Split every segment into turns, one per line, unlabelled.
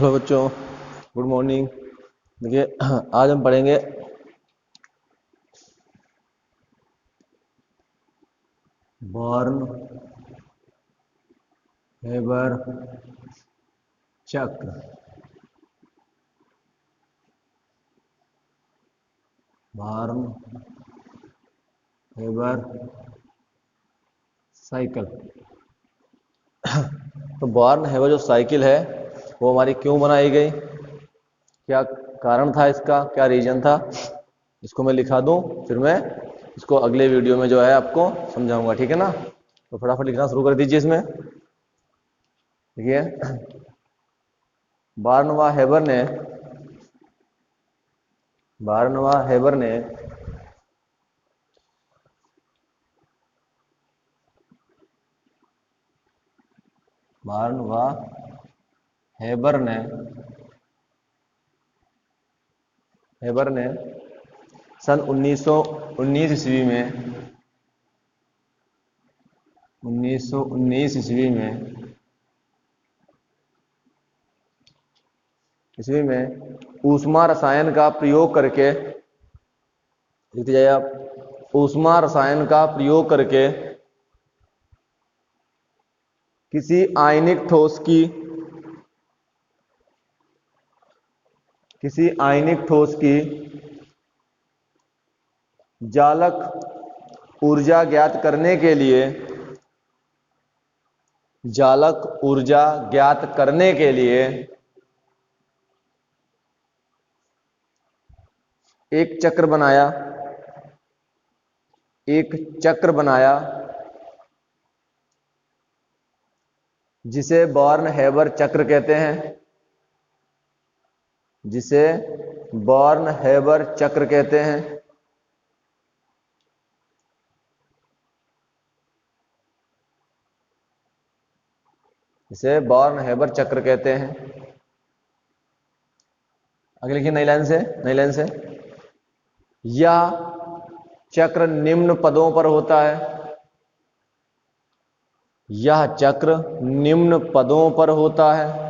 Hello बच्चों, good morning. देखिए, आज हम पढ़ेंगे बॉर्न हेबर चक्र। Born Haber cycle. तो बॉर्न हेबर जो साइकिल है वो हमारी क्यों बनाई गई, क्या कारण था इसका, क्या रीजन था, इसको मैं लिखा दूं, फिर मैं इसको अगले वीडियो में जो है आपको समझाऊंगा। ठीक है ना? तो फटाफट लिखना शुरू कर दीजिए। इसमें देखिए, बार्नवा हेबर ने बार्नवा हेबर ने सन 1919 ईस्वी में ऊष्मा रसायन का प्रयोग करके, लिख जाइए आप, ऊष्मा रसायन का प्रयोग करके किसी आयनिक ठोस की जालक ऊर्जा ज्ञात करने के लिए एक चक्र बनाया जिसे बॉर्न हेबर चक्र कहते हैं। आगे लिखिए नई लाइन से। यह चक्र निम्न पदों पर होता है।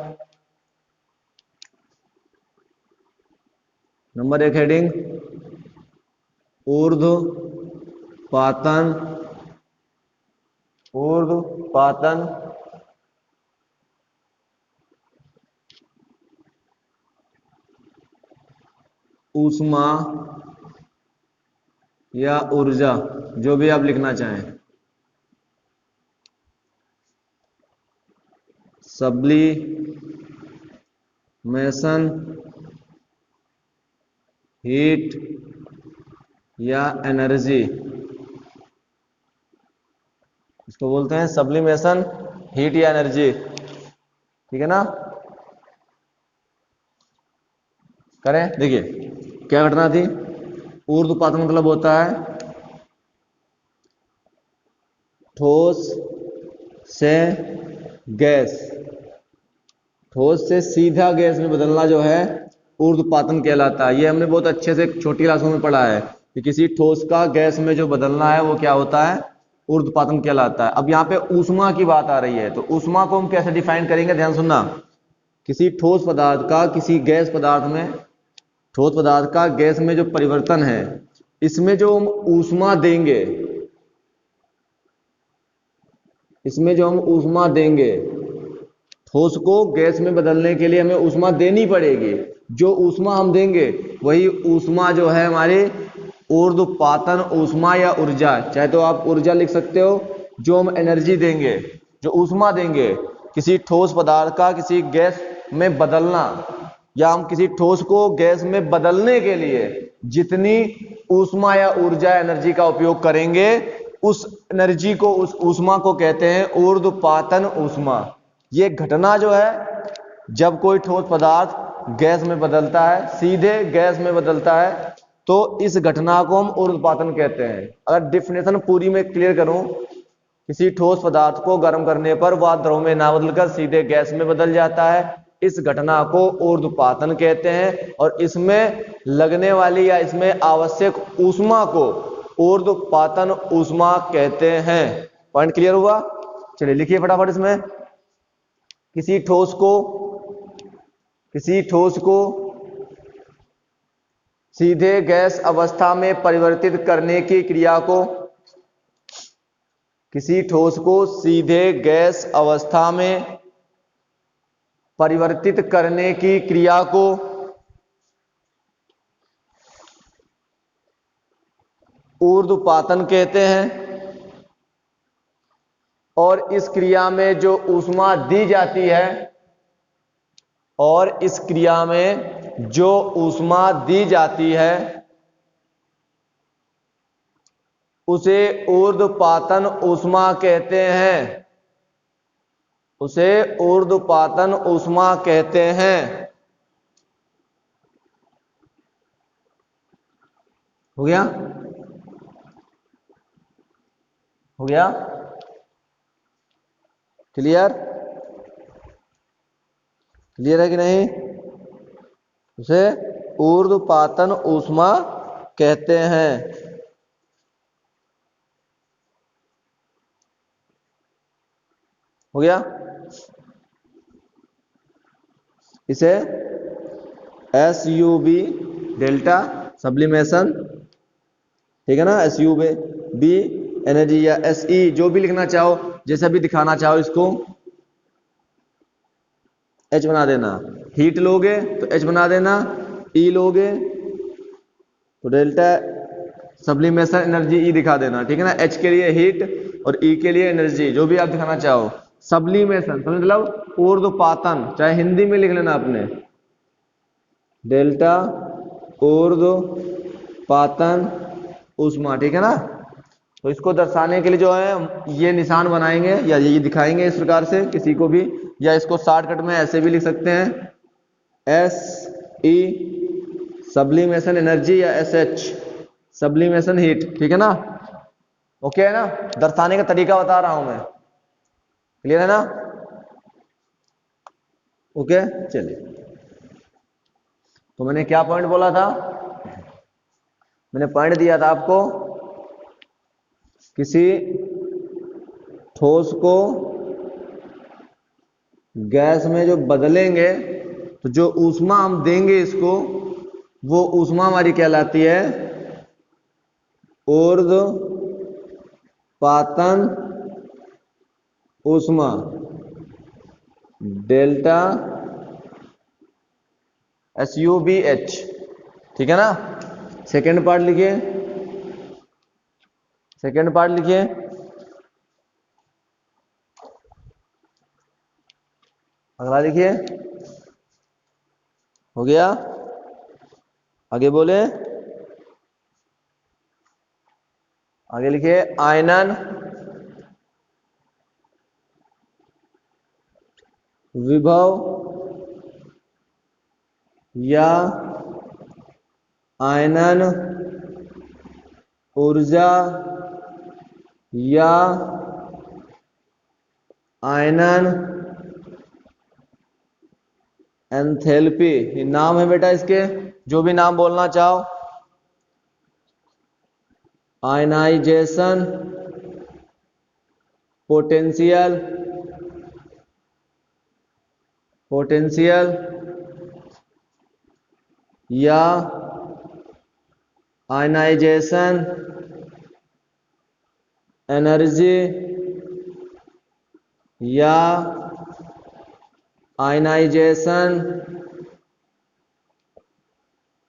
नंबर 1 हेडिंग, ऊर्ध्वपातन ऊष्मा या ऊर्जा, जो भी आप लिखना चाहें, सब्लिमेशन, हीट या एनर्जी, इसको बोलते हैं सब्लिमेशन, हीट या एनर्जी। ठीक है ना? करें। देखिए क्या घटना थी। ऊर्ध्वपातन मतलब होता है ठोस से सीधा गैस में बदलना जो है ऊर्ध्वपातन कहलाता है। ये हमने बहुत अच्छे से छोटी क्लासों में पढ़ा है कि किसी ठोस का गैस में जो बदलना है वो क्या होता है, ऊर्ध्वपातन कहलाता है। अब यहाँ पे ऊष्मा की बात आ रही है, तो ऊष्मा को हम कैसे डिफाइन करेंगे, ध्यान सुनना। किसी ठोस पदार्थ का किसी गैस पदार्थ में, ठोस पदार्थ का गैस में जो परिवर्तन है, इसमें जो हम ऊष्मा देंगे, ठोस को गैस में बदलने के लिए हमें ऊष्मा देनी पड़ेगी। जो ऊष्मा हम देंगे वही ऊष्मा जो है हमारी ऊर्ध्वपातन ऊष्मा या ऊर्जा, चाहे तो आप ऊर्जा लिख सकते हो। जो हम एनर्जी देंगे, जो ऊष्मा देंगे किसी ठोस पदार्थ का किसी गैस में बदलना, या हम किसी ठोस को गैस में बदलने के लिए जितनी ऊष्मा या ऊर्जा एनर्जी का उपयोग करेंगे, उस एनर्जी को, उस ऊष्मा को कहते हैं ऊर्ध्वपातन ऊष्मा। ये घटना जो है, जब कोई ठोस पदार्थ गैस में बदलता है, सीधे गैस में बदलता है, तो इस घटना को हम ऊर्ध्वपातन कहते हैं। अगर डेफिनेशन पूरी में क्लियर करूं, किसी ठोस पदार्थ को गर्म करने पर वह द्रव में ना बदलकर सीधे गैस में बदल जाता है, इस घटना को ऊर्ध्वपातन कहते हैं। और इसमें लगने वाली या इसमें आवश्यक ऊष्मा को ऊर्ध्वपातन ऊष्मा कहते हैं। पॉइंट क्लियर हुआ? चलिए लिखिए फटाफट इसमें। किसी ठोस को किसी ठोस को सीधे गैस अवस्था में परिवर्तित करने की क्रिया को, किसी ठोस को सीधे गैस अवस्था में परिवर्तित करने की क्रिया को ऊर्ध्वपातन कहते हैं। और इस क्रिया में जो ऊष्मा दी जाती है, और इस क्रिया में जो ऊष्मा दी जाती है उसे ऊर्ध्वपातन ऊष्मा कहते हैं, उसे ऊर्ध्वपातन ऊष्मा कहते हैं। हो गया? हो गया? क्लियर? क्लियर है कि नहीं? उसे ऊर्ध्वपातन ऊष्मा कहते हैं। हो गया? इसे SUB डेल्टा सब्लिमेशन, ठीक है ना, SUB एनर्जी या SE जो भी लिखना चाहो, जैसा भी दिखाना चाहो, इसको H बना देना। हीट लोगे तो H बना देना, E लोगे तो डेल्टा सब्लिमेशन एनर्जी E दिखा देना, ठीक है ना। H के लिए हीट और E के लिए एनर्जी, जो भी आप दिखाना चाहो। सब्लिमेशन समझ, मतलब ऊर्ध्वपातन, चाहे हिंदी में लिख लेना आपने, डेल्टा ऊर्ध्वपातन ऊष्मा, ठीक है ना। तो इसको दर्शाने के लिए जो है ये निशान बनाएंगे या ये दिखाएंगे इस प्रकार से किसी को भी, या इसको शॉर्टकट में ऐसे भी लिख सकते हैं, SE सब्लिमेशन एनर्जी या SH सब्लिमेशन हीट, ठीक है ना। ओके है ना, दर्शाने का तरीका बता रहा हूं मैं, क्लियर है ना। ओके चलिए, तो मैंने क्या पॉइंट बोला था, मैंने पॉइंट दिया था आपको, किसी ठोस को गैस में जो बदलेंगे तो जो ऊष्मा हम देंगे इसको, वो ऊष्मा हमारी कहलाती है ऊर्ध्वपातन ऊष्मा, डेल्टा SUBH, ठीक है ना। सेकेंड पार्ट लिखिए, सेकेंड पार्ट लिखिए, अगला लिखिए। हो गया? आगे बोले, आगे लिखिए, आयनन विभव या आयनन ऊर्जा या आयनन एंथैल्पी, ये नाम है बेटा इसके, जो भी नाम बोलना चाहो। आयनाइजेशन पोटेंशियल, पोटेंशियल या आयनाइजेशन एनर्जी या आयनाइजेशन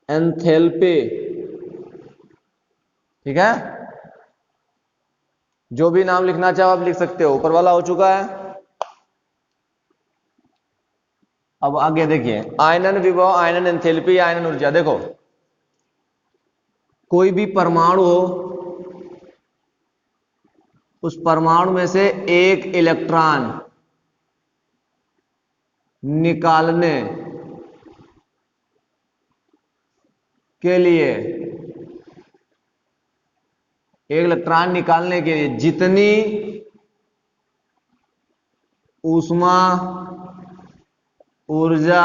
एंथैल्पी, ठीक है। जो भी नाम लिखना चाहो आप लिख सकते हो, ऊपर वाला हो चुका है। अब आगे देखिए, आयनन विभव, आयनन एंथैल्पी, आयनन ऊर्जा। देखो, कोई भी परमाणु हो, उस परमाणु में से एक इलेक्ट्रॉन निकालने के लिए, एक इलेक्ट्रॉन निकालने के लिए जितनी ऊष्मा, ऊर्जा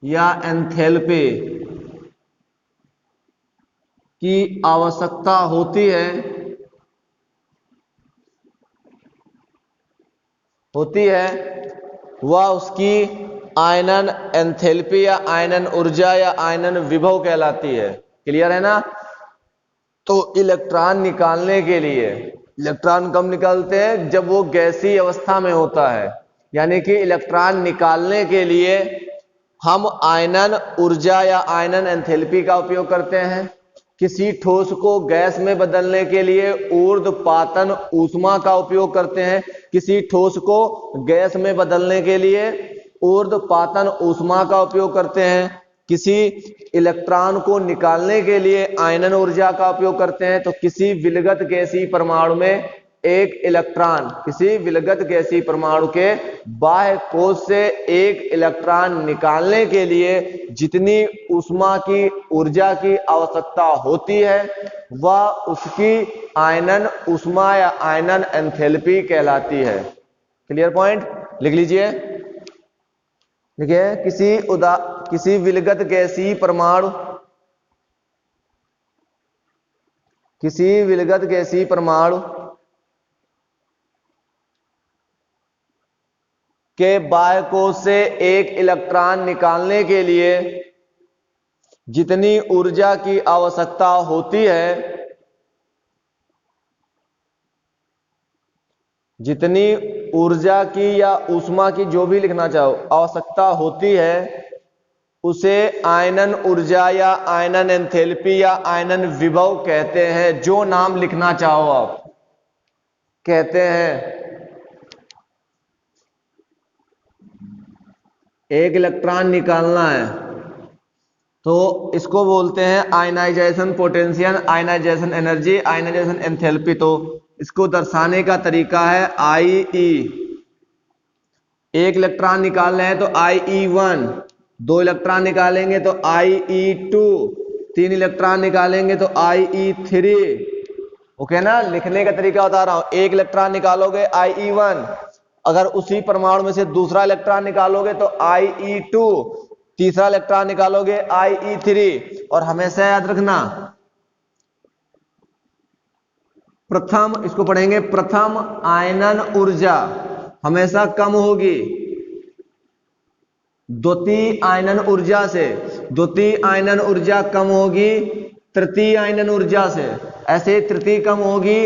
या एंथैल्पी की आवश्यकता होती है, वह उसकी आयनन एंथैल्पी या आयनन ऊर्जा या आयनन विभव कहलाती है। क्लियर है ना? तो इलेक्ट्रॉन निकालने के लिए, इलेक्ट्रॉन कब निकालते हैं? जब वो गैसीय अवस्था में होता है। यानी कि इलेक्ट्रॉन निकालने के लिए हम आयनन ऊर्जा या आयनन एंथैल्पी का उपयोग करते हैं। किसी ठोस को गैस में बदलने के लिए ऊर्ध्वपातन ऊष्मा का उपयोग करते हैं। किसी ठोस को गैस में बदलने के लिए ऊर्ध्वपातन ऊष्मा का उपयोग करते हैं। किसी इलेक्ट्रॉन को निकालने के लिए आयनन ऊर्जा का उपयोग करते हैं। तो किसी विलगत गैसीय परमाणु में एक इलेक्ट्रॉन, किसी विलगत गैसीय परमाणु के बाह्य कोश से एक इलेक्ट्रॉन निकालने के लिए जितनी ऊष्मा की ऊर्जा की आवश्यकता होती है वह उसकी आयनन ऊष्मा या आयनन एंथैल्पी कहलाती है। Clear point? लिख लीजिए। देखिए, किसी विलगत गैसीय परमाणु, किसी विलगत गैसीय परमाणु के बाह्य कोश से एक इलेक्ट्रॉन निकालने के लिए जितनी ऊर्जा की आवश्यकता होती है, जितनी ऊर्जा की या ऊष्मा की, जो भी लिखना चाहो, आवश्यकता होती है उसे आयनन ऊर्जा या आयनन एंथैल्पी या आयनन विभव कहते हैं। जो नाम लिखना चाहो आप कहते हैं। एक इलेक्ट्रॉन निकालना है तो इसको बोलते हैं ionisation potential, ionisation energy, ionisation enthalpy. तो इसको दर्शाने का तरीका है IE। एक इलेक्ट्रॉन निकाल रहे हैं तो IE1, दो इलेक्ट्रॉन निकालेंगे तो IE2, तीन इलेक्ट्रॉन निकालेंगे तो IE3। ओके ना? लिखने का तरीका बता रहा हूं। एक इलेक्ट्रॉन निकालोगे IE1, अगर उसी परमाणु में से दूसरा इलेक्ट्रॉन निकालोगे तो IE2, तीसरा इलेक्ट्रॉन निकालोगे IE3। और हमेशा याद रखना, प्रथम, इसको पढ़ेंगे, प्रथम आयनन ऊर्जा हमेशा कम होगी द्वितीय आयनन ऊर्जा से। द्वितीय आयनन ऊर्जा कम होगी तृतीय आयनन ऊर्जा से। ऐसे तृतीय कम होगी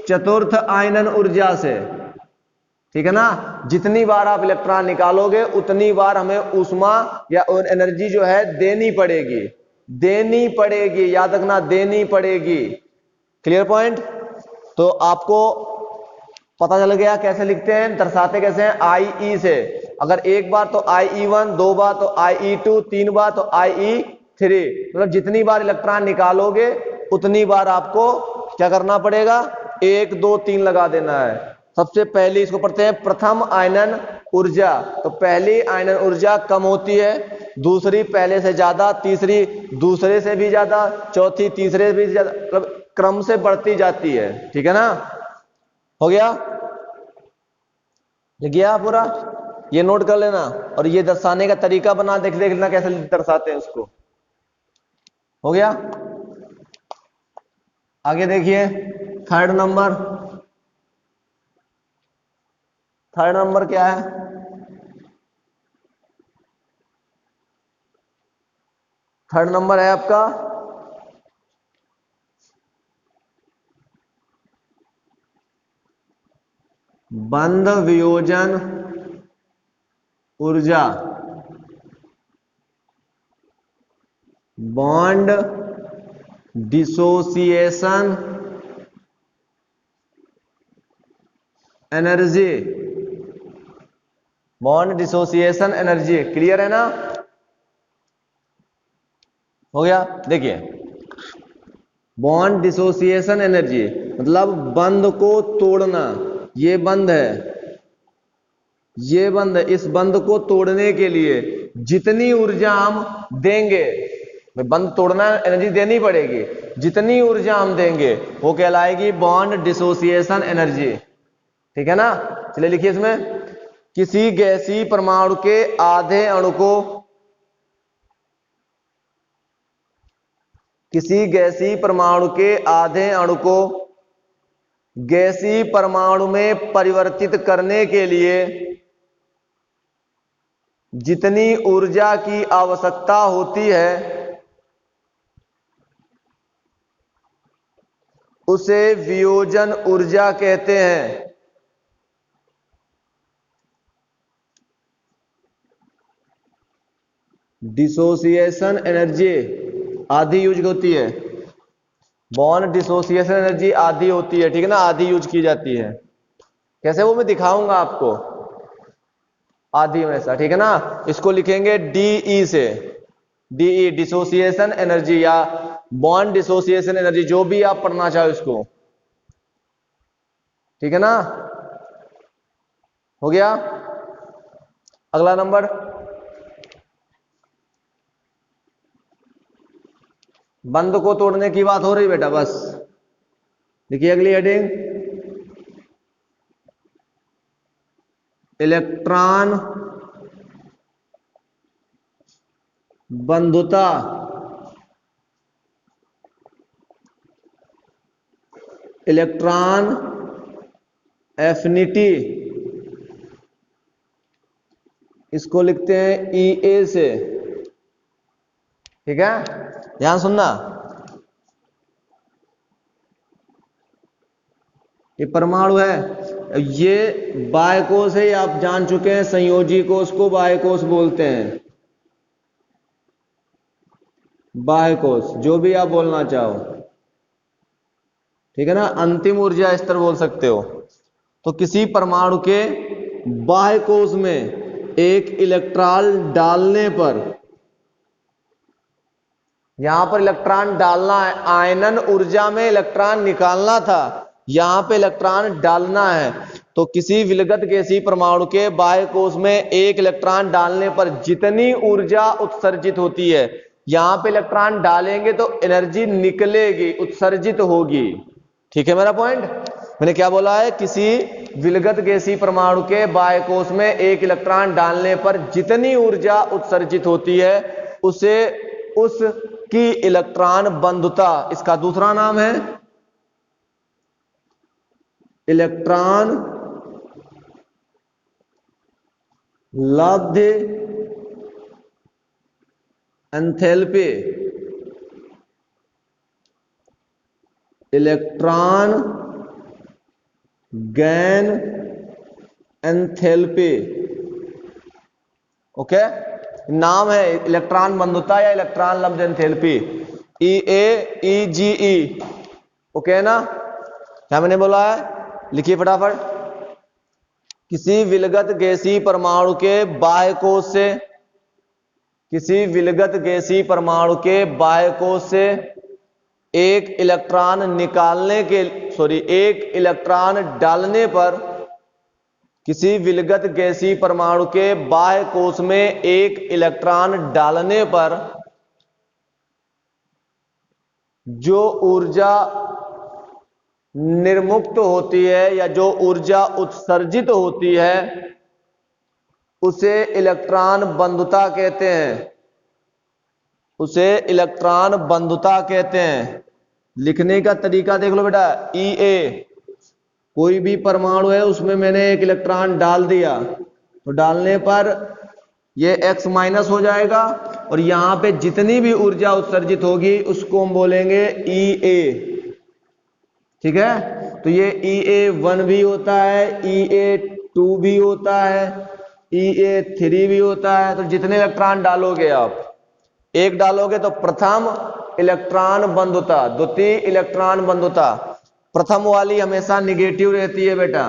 चतुर्थ आयनन ऊर्जा से। ठीक है ना? जितनी बार आप इलेक्ट्रॉन निकालोगे उतनी बार हमें ऊष्मा या एनर्जी जो है देनी पड़ेगी, देनी पड़ेगी। याद रखना, देनी पड़ेगी। Clear point? तो आपको पता चल गया कैसे लिखते हैं, दर्शाते कैसे हैं? IE से। अगर एक बार तो IE1, दो बार तो IE2, तीन बार तो IE3। मतलब जितनी बार इलेक्ट्रॉन निकालोगे उतनी बार आपको क्या करना पड़ेगा? 1, 2, 3 लगा देना है। सबसे पहले इसको पढ़ते हैं प्रथम आयनन ऊर्जा। तो पहली आयनन ऊर्जा कम होती है, दूसरी पहले से ज्यादा, तीसरी दूसरे से भी ज्यादा, चौथी तीसरे से भी ज्यादा, मतलब क्रम से बढ़ती जाती है। ठीक है ना? हो गया? लिख गया पूरा? ये नोट कर लेना और ये दर्शाने का तरीका बना देख लेना कैसे दर्शाते हैं उसको। हो गया? आगे देखिए, थर्ड नंबर। थर्ड नंबर क्या है? थर्ड नंबर है आपका बंध वियोजन ऊर्जा, bond dissociation energy, bond dissociation energy. Clear है ना? हो गया? देखिए, बॉन्ड डिसोसिएशन एनर्जी मतलब बंध को तोड़ना। ये बंध है, ये बंध है। इस बंध को तोड़ने के लिए जितनी ऊर्जा हम देंगे, बंध तोड़ना एनर्जी देनी पड़ेगी, जितनी ऊर्जा हम देंगे वो कहलाएगी बॉन्ड डिसोसिएशन एनर्जी। ठीक है ना? चलिए लिखिए इसमें, किसी गैसीय परमाणु के आधे अणु को, किसी गैसीय परमाणु के आधे अणु को गैसीय परमाणु में परिवर्तित करने के लिए जितनी ऊर्जा की आवश्यकता होती है उसे वियोजन ऊर्जा कहते हैं। डिसोसिएशन एनर्जी आधी यूज होती है, बॉन्ड डिसोसिएशन एनर्जी आधी होती है, ठीक है ना, आधी यूज की जाती है। कैसे वो मैं दिखाऊंगा आपको, आधी हमेशा, ठीक है ना। इसको लिखेंगे डीई से, डीई डिसोसिएशन एनर्जी या बॉन्ड डिसोसिएशन एनर्जी, जो भी आप पढ़ना चाहो इसको, ठीक है ना। हो गया। अगला नंबर, बंद को तोड़ने की बात हो रही बेटा, बस देखिए अगली हेडिंग, इलेक्ट्रॉन बंधुता। इलेक्ट्रॉन एफिनिटी, इसको लिखते हैं ईए से, ठीक है। ध्यान सुनना, ये परमाणु है, ये बाह्य कोश है, ये आप जान चुके हैं, संयोजी कोश को बाह्य कोश बोलते हैं। बाह्य कोश, जो भी आप बोलना चाहो, ठीक है ना, अंतिम ऊर्जा स्तर बोल सकते हो। तो किसी परमाणु के बाह्य कोश में एक इलेक्ट्रॉन डालने पर, यहां पर इलेक्ट्रॉन डालना है, आयनन ऊर्जा में इलेक्ट्रॉन निकालना था, यहां पे इलेक्ट्रॉन डालना है। तो किसी विलगत गैसीय परमाणु के बाह्य कोश में एक इलेक्ट्रॉन डालने पर जितनी ऊर्जा उत्सर्जित होती है, यहां पे इलेक्ट्रॉन डालेंगे तो एनर्जी निकलेगी, उत्सर्जित होगी, ठीक है मेरा पॉइंट। मैंने क्या बोला है, किसी विलगत गैसीय परमाणु के बाह्य कोश में एक इलेक्ट्रॉन डालने पर जितनी ऊर्जा उत्सर्जित होती है उसे उसकी इलेक्ट्रॉन बंधुता, इसका दूसरा नाम है इलेक्ट्रॉन लब्ध enthalpy. Electron gain enthalpy, okay, नाम है इलेक्ट्रॉन बंधुता या इलेक्ट्रॉन लब्ध एंथैल्पी, EAEGE, ओके ना। क्या मैंने बोला है, लिखिए फटाफट। किसी विलगत गैसीय परमाणु के बाह्य कोश से, किसी विलगत गैसीय परमाणु के बाह्य कोश से एक इलेक्ट्रॉन निकालने के, एक इलेक्ट्रॉन डालने पर, किसी विलगत गैसीय परमाणु के बाह्य कोश में एक इलेक्ट्रॉन डालने पर जो ऊर्जा निर्मुक्त होती है या जो ऊर्जा उत्सर्जित होती है उसे इलेक्ट्रॉन बंधुता कहते हैं, उसे इलेक्ट्रॉन बंधुता कहते हैं। लिखने का तरीका देख लो बेटा, EA, कोई भी परमाणु है उसमें मैंने एक इलेक्ट्रॉन डाल दिया, तो डालने पर ये X माइनस हो जाएगा और यहां पे जितनी भी ऊर्जा उत्सर्जित होगी उसको हम बोलेंगे EA, ठीक है। तो ये EA1 भी होता है, EA2 भी होता है, EA3 भी होता है। तो जितने इलेक्ट्रॉन डालोगे आप, एक डालोगे तो प्रथम इलेक्ट्रॉन बंधुता, द्वितीय इलेक्ट्रॉन बंधुता, प्रथम वाली हमेशा निगेटिव रहती है बेटा,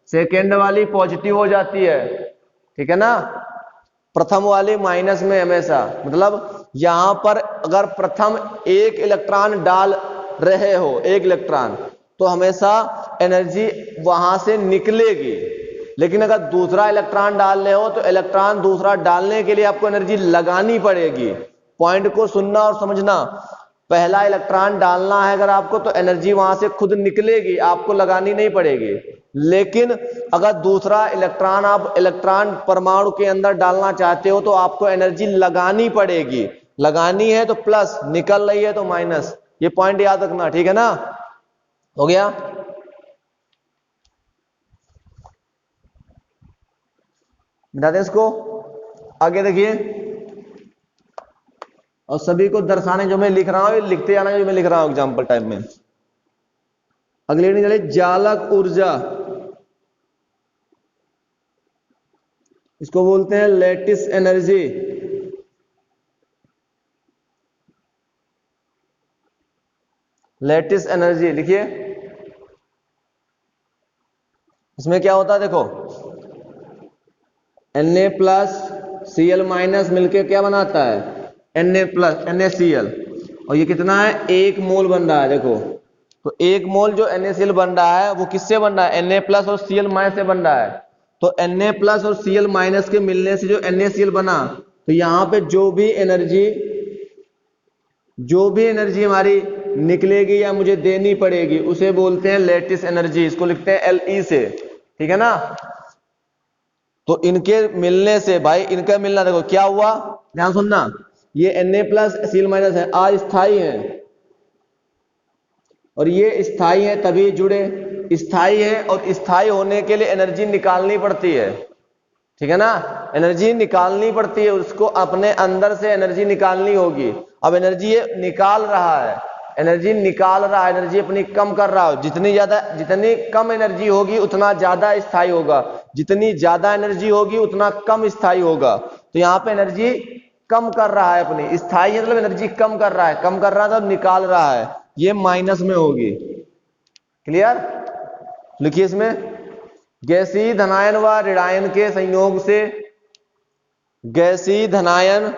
सेकेंड वाली पॉजिटिव हो जाती है, ठीक है ना। प्रथम वाली माइनस में हमेशा, मतलब यहां पर अगर प्रथम एक इलेक्ट्रॉन डाल रहे हो, एक इलेक्ट्रॉन, तो हमेशा एनर्जी वहां से निकलेगी। लेकिन अगर दूसरा इलेक्ट्रॉन डाल रहे हो तो इलेक्ट्रॉन दूसरा डालने के लिए आपको एनर्जी लगानी पड़ेगी। पॉइंट को सुनना और समझना, पहला इलेक्ट्रॉन डालना है अगर आपको तो एनर्जी वहां से खुद निकलेगी, आपको लगानी नहीं पड़ेगी। लेकिन अगर दूसरा इलेक्ट्रॉन आप इलेक्ट्रॉन परमाणु के अंदर डालना चाहते हो तो आपको एनर्जी लगानी पड़ेगी, लगानी है तो प्लस, निकल रही है तो माइनस, ये पॉइंट याद रखना, ठीक है ना। हो गया, मिटा दें इसको। आगे देखिए, और सभी को दर्शाने जो मैं लिख रहा हूं लिखते जाना जो मैं लिख रहा हूं एग्जाम्पल टाइप में। अगले नहीं चले, जालक ऊर्जा, इसको बोलते हैं लैटिस एनर्जी। लैटिस एनर्जी लिखिए, इसमें क्या होता है देखो, Na प्लस Cl माइनस मिलके क्या बनाता है, Na प्लस NaCl, और ये कितना है, 1 मोल बन रहा है देखो। तो 1 मोल जो NaCl बन रहा है वो किससे बन रहा है, Na प्लस और Cl माइनस से बन रहा है। तो Na प्लस और Cl माइनस के मिलने से जो NaCl बना, तो यहां पे जो भी एनर्जी हमारी निकलेगी या मुझे देनी पड़ेगी उसे बोलते हैं लैटिस एनर्जी, इसको लिखते हैं Le से, ठीक है ना। तो इनके मिलने से भाई, इनका मिलना देखो क्या हुआ, ध्यान सुनना, ये Na प्लस Cl माइनस है, अस्थाई है, और ये स्थाई है तभी जुड़े, स्थाई है और स्थाई होने के लिए एनर्जी निकालनी पड़ती है, ठीक है ना, एनर्जी निकालनी पड़ती है, उसको अपने अंदर से एनर्जी निकालनी होगी। अब एनर्जी ये निकाल रहा है, एनर्जी अपनी कम कर रहा हो, जितनी कम एनर्जी होगी उतना ज्यादा स्थायी होगा, जितनी ज्यादा एनर्जी होगी उतना कम स्थायी होगा। तो यहाँ पे एनर्जी कम कर रहा है अपनी, स्थायी मतलब एनर्जी कम कर रहा है तो निकाल रहा है, ये माइनस में होगी। क्लियर, लिखिए इसमें, गैसीय धनायन व ऋणायन के संयोग से, गैसीय धनायन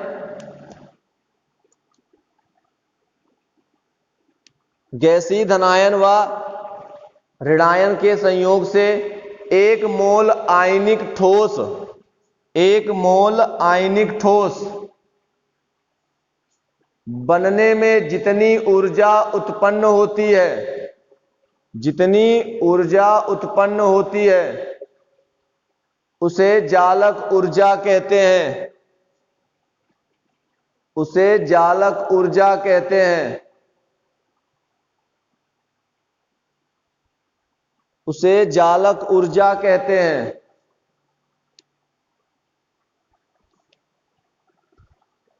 व ऋणायन के संयोग से 1 मोल आयनिक ठोस बनने में जितनी ऊर्जा उत्पन्न होती है उसे जालक ऊर्जा कहते हैं,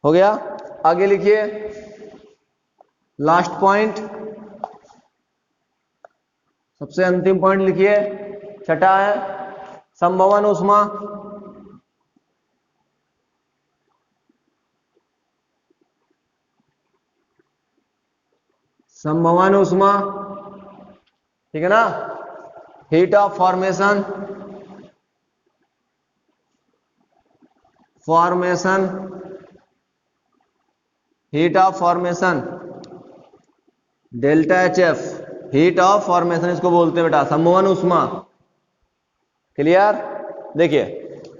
हो गया। आगे लिखिए, लास्ट पॉइंट, सबसे अंतिम पॉइंट लिखिए, छठा है संभवन ऊष्मा। संभवन ऊष्मा, ठीक है ना, heat of formation heat of formation delta HF, heat of formation इसको बोलते हैं बेटा, संभवन ऊष्मा। क्लियर, देखिए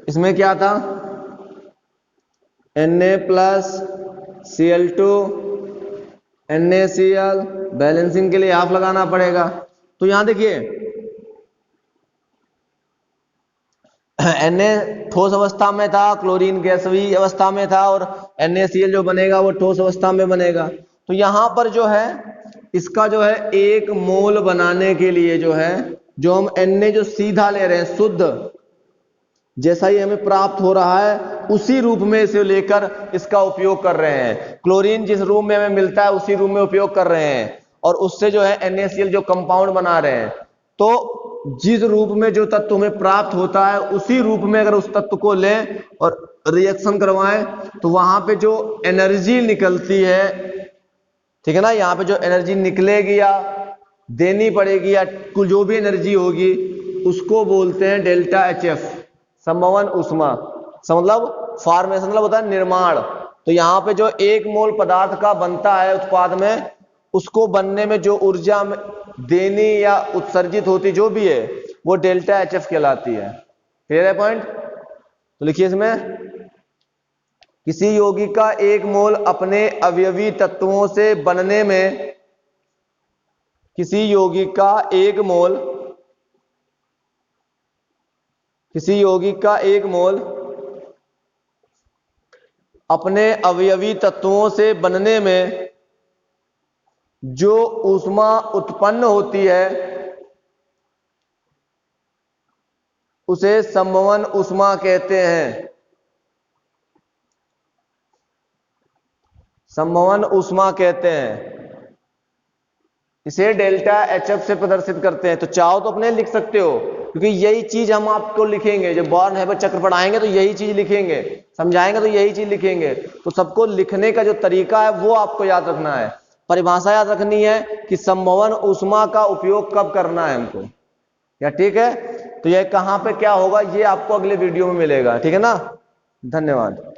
इसमें क्या था, Na plus Cl2 NaCl, balancing के लिए हाफ लगाना पड़ेगा। तो यहां देखिए Na ठोस अवस्था में था, क्लोरीन गैसीय अवस्था में था, और NaCl जो बनेगा वो ठोस अवस्था में बनेगा। तो यहां पर जो है इसका जो है 1 मोल बनाने के लिए जो है, जो हम Na जो सीधा ले रहे हैं शुद्ध, जैसा ही हमें प्राप्त हो रहा है उसी रूप में इसे लेकर इसका उपयोग कर रहे हैं। क्लोरीन जिस रूप में हमें मिलता है उसी रूप में उपयोग कर रहे हैं, और उससे जो है NaCl जो कंपाउंड बना रहे हैं। तो जिस रूप में जो तत्व हमें प्राप्त होता है उसी रूप में अगर उस तत्व को लें और रिएक्शन करवाएं तो वहां पे जो एनर्जी निकलती है, ठीक है ना, यहाँ पे जो एनर्जी निकलेगी या देनी पड़ेगी या कुल जो भी एनर्जी होगी उसको बोलते हैं डेल्टा HF, संभवन ऊष्मा। मतलब फॉर्मेशन मतलब होता है निर्माण। तो यहाँ पे जो 1 मोल पदार्थ का बनता है उत्पाद में, उसको बनने में जो ऊर्जा देनी या उत्सर्जित होती जो भी है वो डेल्टा HF कहलाती है। क्लियर है पॉइंट? तो लिखिए इसमें, किसी यौगिक का 1 मोल अपने अवयवी तत्वों से बनने में, किसी यौगिक का 1 मोल अपने अवयवी तत्वों से बनने में जो ऊष्मा उत्पन्न होती है उसे संभवन ऊष्मा कहते हैं। संभवन ऊष्मा कहते हैं। इसे डेल्टा एचएफ से प्रदर्शित करते हैं। तो चाहो तो अपने लिख सकते हो, क्योंकि यही चीज हम आपको लिखेंगे जब बॉर्न-हाइपर चक्र पढ़ाएंगे, तो यही चीज लिखेंगे, समझाएंगे तो यही चीज लिखेंगे। तो सबको लिखने का जो तरीका है वो आपको याद रखना है। परिभाषा याद रखनी है कि संभवन ऊष्मा का उपयोग कब करना है हमको, या ठीक है। तो ये कहां पे क्या होगा ये आपको अगले वीडियो में मिलेगा, ठीक है ना। धन्यवाद।